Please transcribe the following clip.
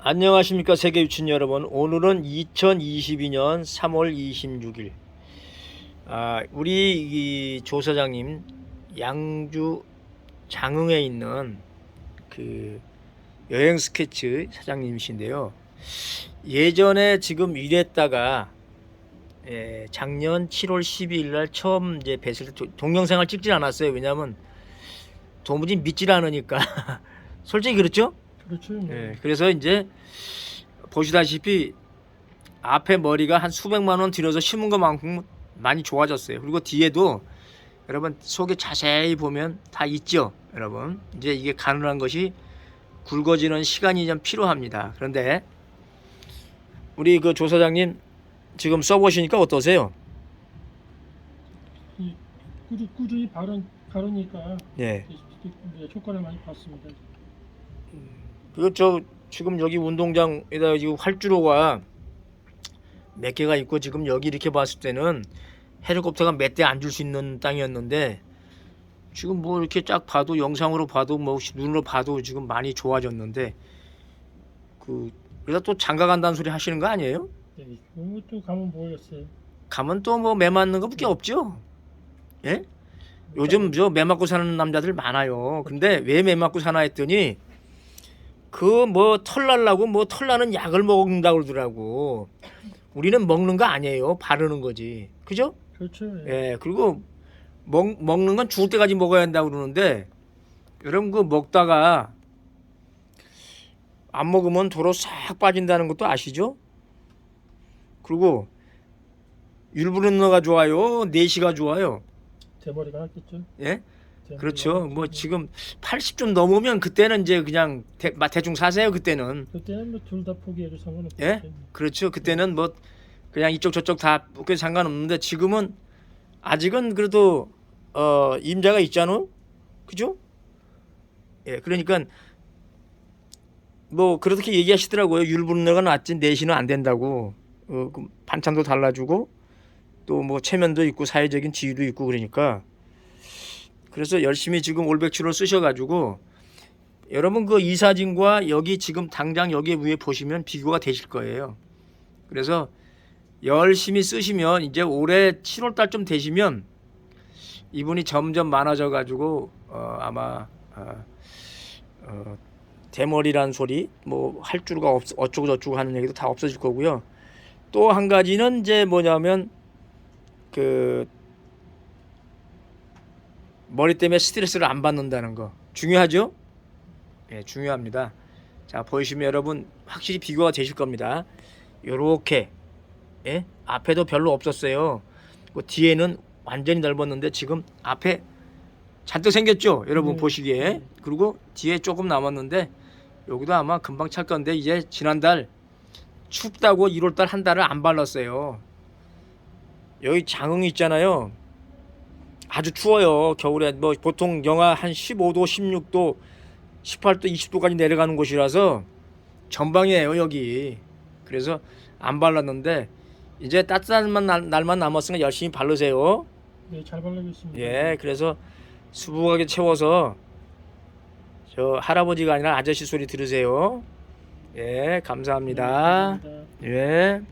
안녕하십니까 세계 유친 여러분. 오늘은 2022년 3월 26일. 우리 이 조사장님 양주 장흥에 있는 그 여행 스케치 사장님이신데요. 예전에 지금 일했다가 작년 7월 12일 날 처음 이제 뵀을 때 동영상을 찍질 않았어요. 왜냐하면 도무지 믿질 않으니까. 솔직히 그렇죠? 그렇죠. 그래서 이제 보시다시피 앞에 머리가 한 수백만 원 들여서 심은 것만큼 많이 좋아졌어요. 그리고 뒤에도 여러분 속에 자세히 보면 다 있죠. 여러분 이제 이게 가능한 것이 굵어지는 시간이 좀 필요합니다. 그런데 우리 그 조사장님 지금 써보시니까 어떠세요? 꾸준히 바르니까 네. 효과를 많이 봤습니다. 그리고 저 지금 여기 운동장에다 지금 활주로가 몇 개가 있고 지금 여기 이렇게 봤을 때는 헬리콥터가 몇 대 앉을 수 있는 땅이었는데 지금 뭐 이렇게 쫙 봐도 영상으로 봐도 뭐 눈으로 봐도 지금 많이 좋아졌는데 그러다 또 장가 간다는 소리 하시는 거 아니에요? 네, 또 가면 뭐였어요? 가면 또 뭐 매 맞는 거밖에 없죠. 예? 요즘 저 매 맞고 사는 남자들 많아요. 근데 왜 매 맞고 사나 했더니 그 뭐 털 날라고 뭐 털 나는 약을 먹는다고 그러더라고. 우리는 먹는 거 아니에요. 바르는 거지. 그죠? 그렇죠. 예. 그리고 먹는 건 죽을 때까지 먹어야 한다고 그러는데 여러분 그 먹다가 안 먹으면 도로 싹 빠진다는 것도 아시죠? 그리고 율브른너가 좋아요? 내시가 좋아요? 제 머리가 낫겠죠. 예? 제 그렇죠. 머리가 뭐 낫겠죠. 지금 80좀 넘으면 그때는 이제 그냥 대충 사세요. 그때는. 그때는 뭐 둘 다 포기해도 상관없죠. 예? 그렇죠. 그때는 뭐 그냥 이쪽 저쪽 다 그게 상관없는데 지금은 아직은 그래도 임자가 있잖아. 그죠? 예. 그러니까 뭐 그렇게 얘기하시더라고요. 율분너가 낫지 내시는 안 된다고. 그 반찬도 달라주고 또 뭐 체면도 있고 사회적인 지위도 있고 그러니까 그래서 열심히 지금 올백출을 쓰셔가지고 여러분 그 이 사진과 여기 지금 당장 여기 위에 보시면 비교가 되실 거예요. 그래서 열심히 쓰시면 이제 올해 7월 달쯤 되시면 이분이 점점 많아져 가지고 아마 대머리란 소리 뭐 할 줄가 어쩌고 저쩌고 하는 얘기도 다 없어질 거고요. 또 한 가지는 이제 뭐냐면 그 머리 때문에 스트레스를 안 받는다는 거 중요하죠? 예, 중요합니다. 자, 보시면 여러분 확실히 비교가 되실 겁니다. 요렇게 예? 앞에도 별로 없었어요. 그 뒤에는 완전히 넓었는데 지금 앞에 잔뜩 생겼죠? 여러분 보시기에. 그리고 뒤에 조금 남았는데 여기도 아마 금방 찰 건데 이제 지난달 춥다고 1월달 한 달을 안 발랐어요. 여기 장흥 있잖아요. 아주 추워요. 겨울에 뭐 보통 영하 한 15도, 16도, 18도, 20도까지 내려가는 곳이라서 전방이에요 여기. 그래서 안 발랐는데 이제 따뜻한 날만 남았으니까 열심히 바르세요. 네, 잘 바르겠습니다. 예, 그래서 수북하게 채워서 저 할아버지가 아니라 아저씨 소리 들으세요. 예, 감사합니다. 네, 감사합니다. 예.